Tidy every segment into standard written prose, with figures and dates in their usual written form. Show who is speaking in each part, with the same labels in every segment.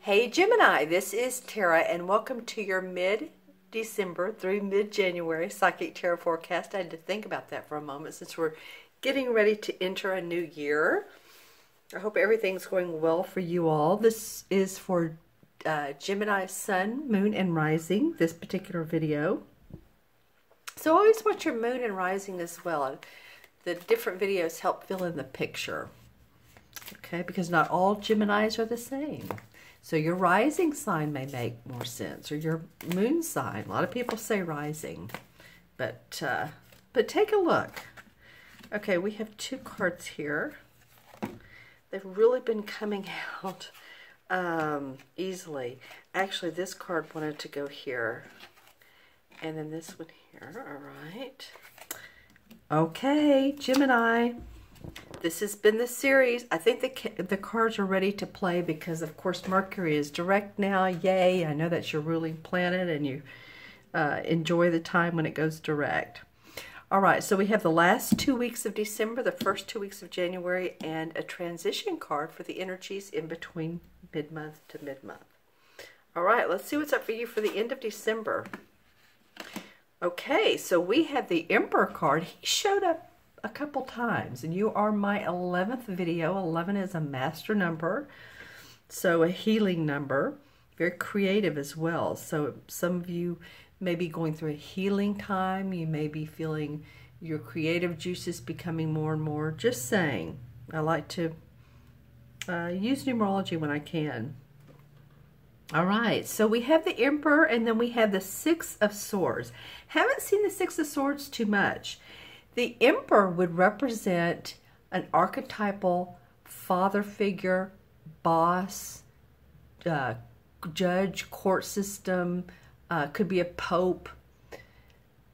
Speaker 1: Hey Gemini, this is Tara and welcome to your mid-December through mid-January psychic tarot forecast. I had to think about that for a moment since we're getting ready to enter a new year. I hope everything's going well for you all. This is for Gemini Sun, Moon, and Rising, this particular video. So always watch your Moon and Rising as well. The different videos help fill in the picture. Okay, because not all Geminis are the same. So your rising sign may make more sense, or your moon sign. A lot of people say rising, but take a look. Okay, we have two cards here. They've really been coming out easily. Actually, this card wanted to go here, and then this one here. All right. Okay, Gemini. This has been the series. I think the cards are ready to play because, of course, Mercury is direct now. Yay. I know that's your ruling planet and you enjoy the time when it goes direct. All right, so we have the last 2 weeks of December, the first 2 weeks of January, and a transition card for the energies in between mid-month to mid-month. All right, let's see what's up for you for the end of December. Okay, so we have the Emperor card. He showed up a couple times, and you are my 11th video. 11 is a master number, so a healing number, very creative as well. So some of you may be going through a healing time. You may be feeling your creative juices becoming more and more. Just saying, I like to use numerology when I can. All right, so we have the Emperor, and then we have the Six of Swords. Haven't seen the Six of Swords too much. The Emperor would represent an archetypal father figure, boss, judge, court system, could be a pope,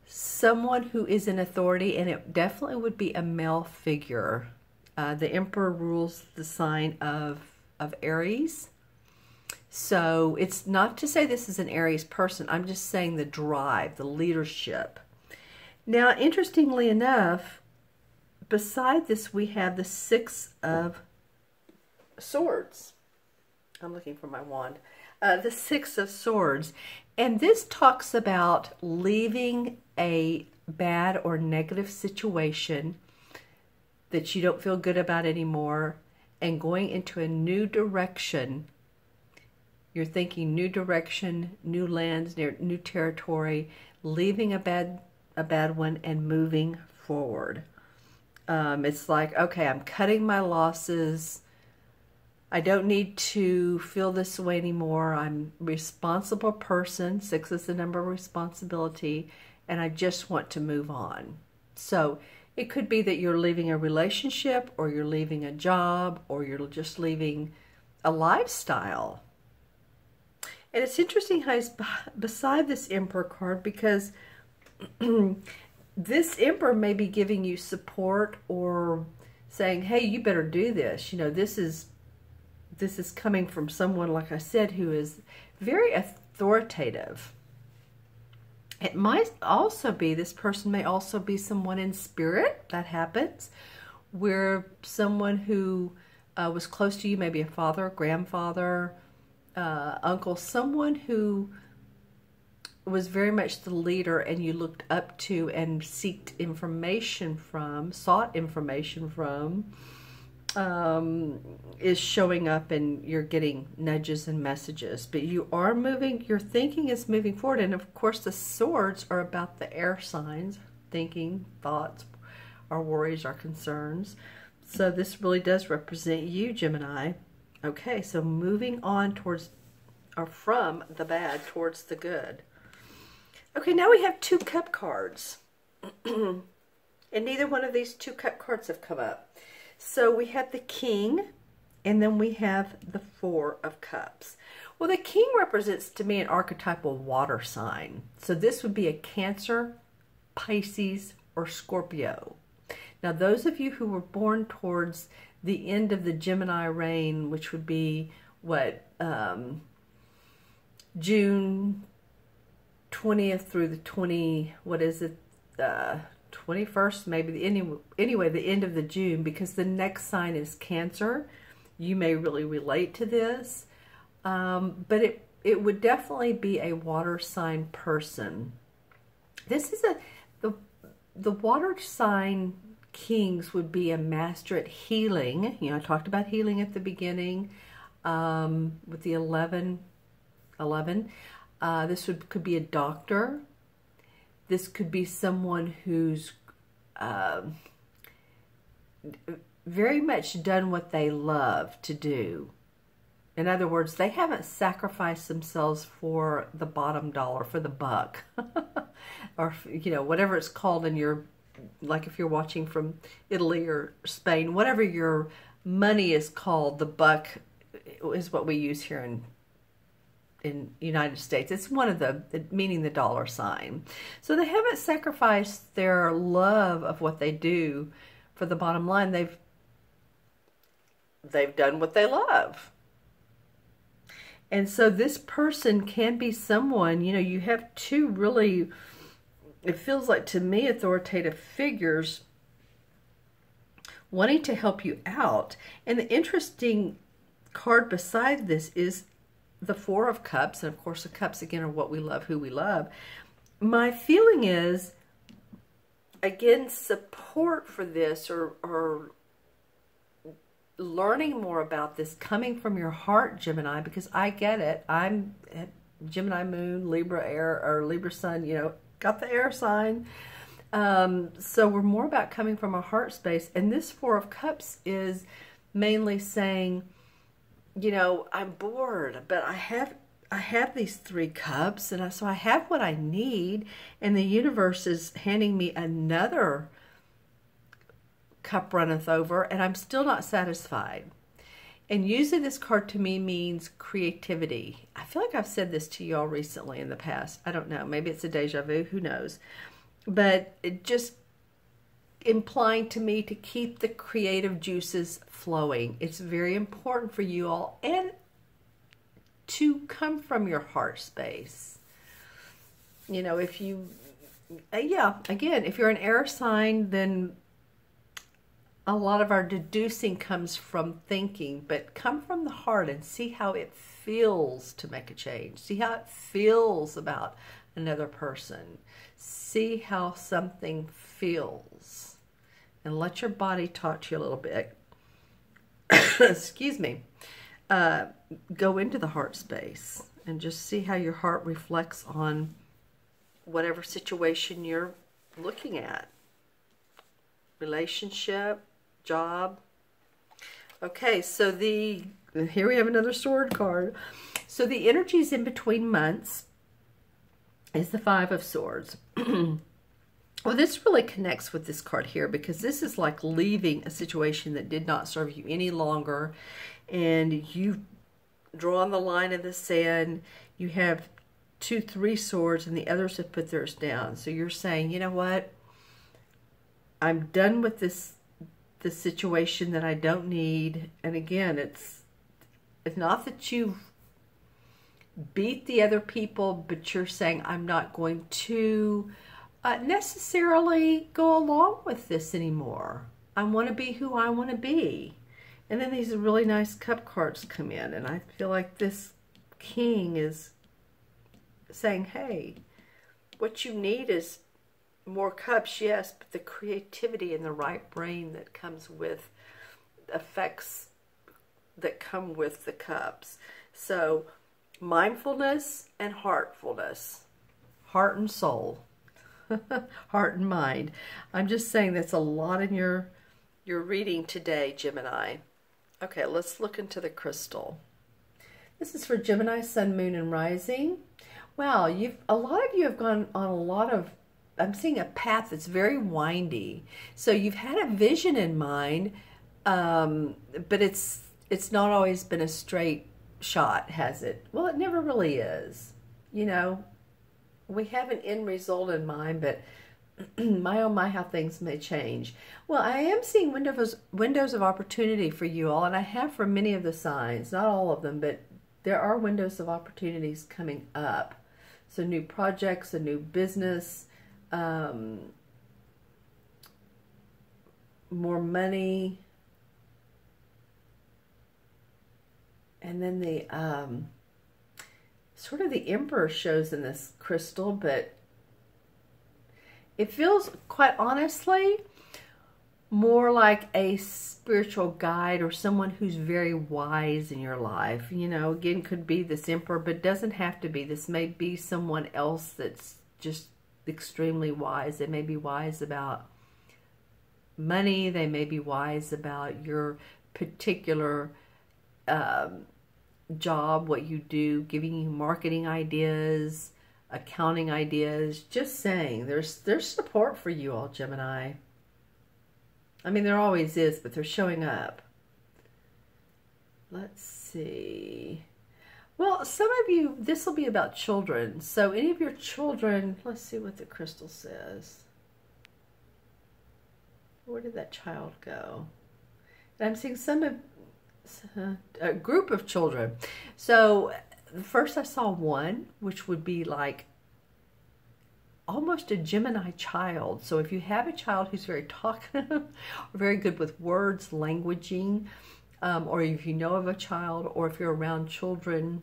Speaker 1: someone who is in authority, and it definitely would be a male figure. The Emperor rules the sign of Aries. So it's not to say this is an Aries person. I'm just saying the drive, the leadership. Now, interestingly enough, beside this, we have the Six of Swords. I'm looking for my wand. The Six of Swords. And this talks about leaving a bad or negative situation that you don't feel good about anymore and going into a new direction. You're thinking new direction, new lands, new territory, leaving a bad one and moving forward. It's like, okay, I'm cutting my losses. I don't need to feel this way anymore. I'm a responsible person. 6 is the number of responsibility, and I just want to move on. So it could be that you're leaving a relationship, or you're leaving a job, or you're just leaving a lifestyle. And it's interesting how he's beside this Emperor card, because this Emperor may be giving you support or saying, hey, you better do this. You know, this is coming from someone, like I said, who is very authoritative. It might also be, this person may also be someone in spirit. That happens, where someone who was close to you, maybe a father, grandfather, uncle, someone who was very much the leader and you looked up to and sought information from, is showing up, and you're getting nudges and messages. But you are moving, your thinking is moving forward. And of course the swords are about the air signs, thinking, thoughts, our worries, our concerns. So this really does represent you, Gemini. Okay, so moving on towards, or from the bad towards the good. Okay, now we have 2 cup cards. And neither one of these 2 cup cards have come up. So we have the King, and then we have the 4 of Cups. Well, the King represents to me an archetypal water sign. So this would be a Cancer, Pisces, or Scorpio. Now, those of you who were born towards the end of the Gemini reign, which would be, what, June 20th through the 21st, maybe, anyway, the end of the June, because the next sign is Cancer. You may really relate to this. But it would definitely be a water sign person. This is the water sign kings would be a master at healing. You know, I talked about healing at the beginning with the 11. This could be a doctor. This could be someone who's very much done what they love to do. In other words, they haven't sacrificed themselves for the bottom dollar, for the buck. Or, you know, whatever it's called in your, like if you're watching from Italy or Spain, whatever your money is called, the buck is what we use here in United States. It's one of the, meaning the dollar sign. So they haven't sacrificed their love of what they do for the bottom line. They've done what they love. And so this person can be someone, you know, you have two really, it feels like to me, authoritative figures wanting to help you out. And the interesting card beside this is the Four of Cups. And of course, the cups again are what we love, who we love. My feeling is, again, support for this or learning more about this coming from your heart, Gemini, because I get it. I'm Gemini Moon, Libra Air, or Libra Sun, you know, got the air sign. So we're more about coming from a heart space. And this Four of Cups is mainly saying, you know, I'm bored, but I have these 3 cups, and so I have what I need, and the universe is handing me another cup runneth over, and I'm still not satisfied. And usually this card to me means creativity. I feel like I've said this to y'all recently in the past. I don't know. Maybe it's a deja vu. Who knows? But it just implying to me to keep the creative juices flowing. It's very important for you all, and to come from your heart space. You know, if you, yeah, again, if you're an air sign, then a lot of our deducing comes from thinking, but come from the heart and see how it feels to make a change. See how it feels about another person. See how something feels. And let your body talk to you a little bit. Excuse me. Go into the heart space and just see how your heart reflects on whatever situation you're looking at. Relationship, job. Okay, so here we have another sword card. So the energies in between months is the Five of Swords. Well, this really connects with this card here, because this is like leaving a situation that did not serve you any longer, and you've drawn the line in the sand. You have 2, 3 swords, and the others have put theirs down. So you're saying, you know what? I'm done with this situation that I don't need. And again, it's not that you beat the other people, but you're saying, I'm not going to necessarily go along with this anymore. I want to be who I want to be. And then these really nice cup cards come in, and I feel like this king is saying, hey, what you need is more cups, yes, but the creativity and the right brain that comes with effects that come with the cups. So mindfulness and heartfulness, heart and soul, heart and mind. I'm just saying that's a lot in your reading today, Gemini. Okay, let's look into the crystal. This is for Gemini, Sun, Moon, and Rising. Wow, a lot of you have gone on a lot of, I'm seeing a path that's very windy. So you've had a vision in mind, but it's not always been a straight shot, has it? Well, it never really is. You know, we have an end result in mind, but my oh my, how things may change. Well, I am seeing windows of opportunity for you all, and I have for many of the signs, not all of them, but there are windows of opportunities coming up. So new projects, a new business, more money, and then sort of the Emperor shows in this crystal, but it feels, quite honestly, more like a spiritual guide or someone who's very wise in your life. You know, again, could be this Emperor, but doesn't have to be. This may be someone else that's just extremely wise. They may be wise about money. They may be wise about your particular job, what you do, giving you marketing ideas, accounting ideas. Just saying, there's support for you all, Gemini. I mean, there always is, but they're showing up. Let's see. Well, some of you, this will be about children. So any of your children, let's see what the crystal says. Where did that child go? And I'm seeing some of a group of children. So first I saw one, which would be like almost a Gemini child. So if you have a child who's very talkative, or very good with words, languaging, or if you know of a child, or if you're around children,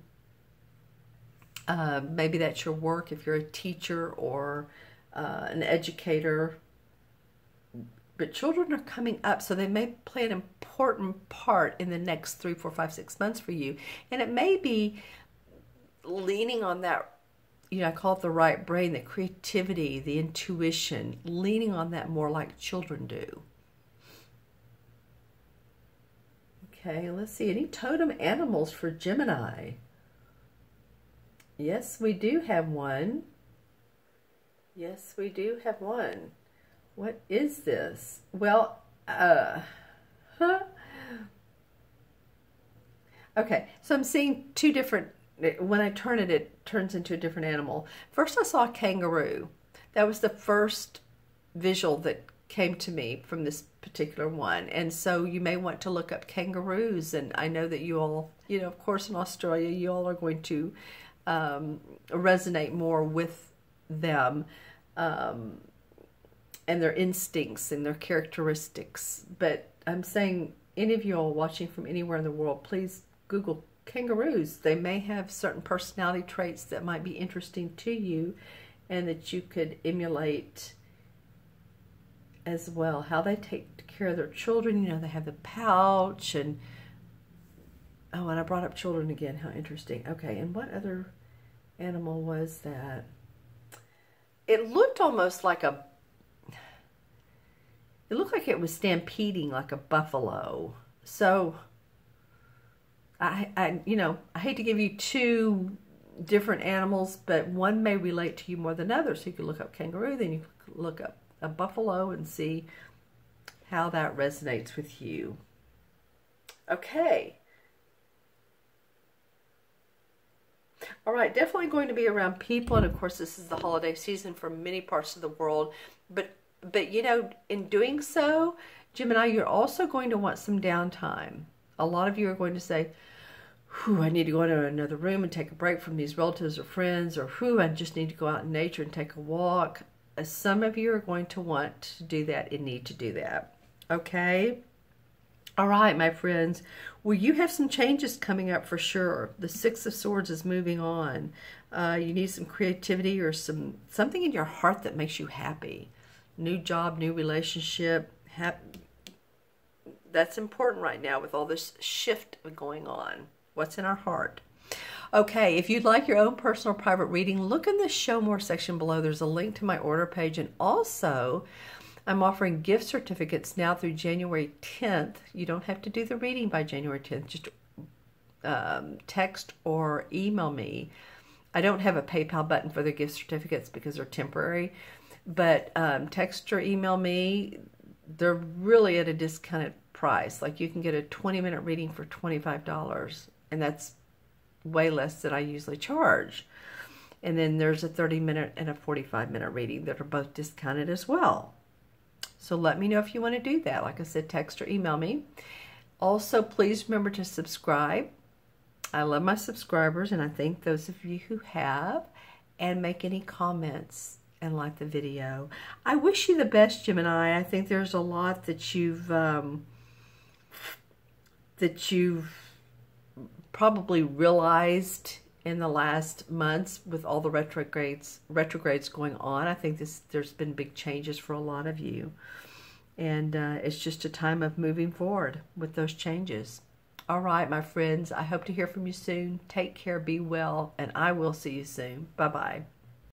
Speaker 1: maybe that's your work, if you're a teacher or an educator. But children are coming up, so they may play an important part in the next 3, 4, 5, 6 months for you. And it may be leaning on that, you know, I call it the right brain, the creativity, the intuition, leaning on that more like children do. Okay, let's see. Any totem animals for Gemini? Yes, we do have one. Yes, we do have one. What is this? Well, okay, so I'm seeing two different, when I turn it, it turns into a different animal. First I saw a kangaroo. That was the first visual that came to me from this particular one. And so you may want to look up kangaroos. And I know that you all, you know, of course in Australia, you all are going to resonate more with them. And their instincts and their characteristics. But I'm saying, any of you all watching from anywhere in the world, please Google kangaroos. They may have certain personality traits that might be interesting to you and that you could emulate as well. How they take care of their children. You know, they have the pouch and, oh, and I brought up children again. How interesting. Okay, and what other animal was that? It looked almost like a, it looked like it was stampeding like a buffalo. So, you know, I hate to give you two different animals, but one may relate to you more than others. So you could look up kangaroo, then you could look up a buffalo and see how that resonates with you. Okay. All right, definitely going to be around people, and of course this is the holiday season for many parts of the world, but you know, in doing so, Gemini, you're also going to want some downtime. A lot of you are going to say, whew, I need to go into another room and take a break from these relatives or friends, or whew, I just need to go out in nature and take a walk. Some of you are going to want to do that and need to do that. Okay? All right, my friends. Well, you have some changes coming up for sure. The Six of Swords is moving on. You need some creativity or something in your heart that makes you happy. New job, new relationship. That's important right now with all this shift going on. What's in our heart? Okay, if you'd like your own personal private reading, look in the Show More section below. There's a link to my order page. And also, I'm offering gift certificates now through January 10th. You don't have to do the reading by January 10th. Just text or email me. I don't have a PayPal button for the gift certificates because they're temporary. But text or email me. They're really at a discounted price. Like you can get a 20-minute reading for $25. And that's way less than I usually charge. And then there's a 30-minute and a 45-minute reading that are both discounted as well. So let me know if you want to do that. Like I said, text or email me. Also, please remember to subscribe. I love my subscribers, and I thank those of you who have. And make any comments and like the video. I wish you the best, Gemini. I think there's a lot that you've probably realized in the last months with all the retrogrades going on. I think there's been big changes for a lot of you. And it's just a time of moving forward with those changes. All right, my friends, I hope to hear from you soon. Take care, be well, and I will see you soon. Bye-bye.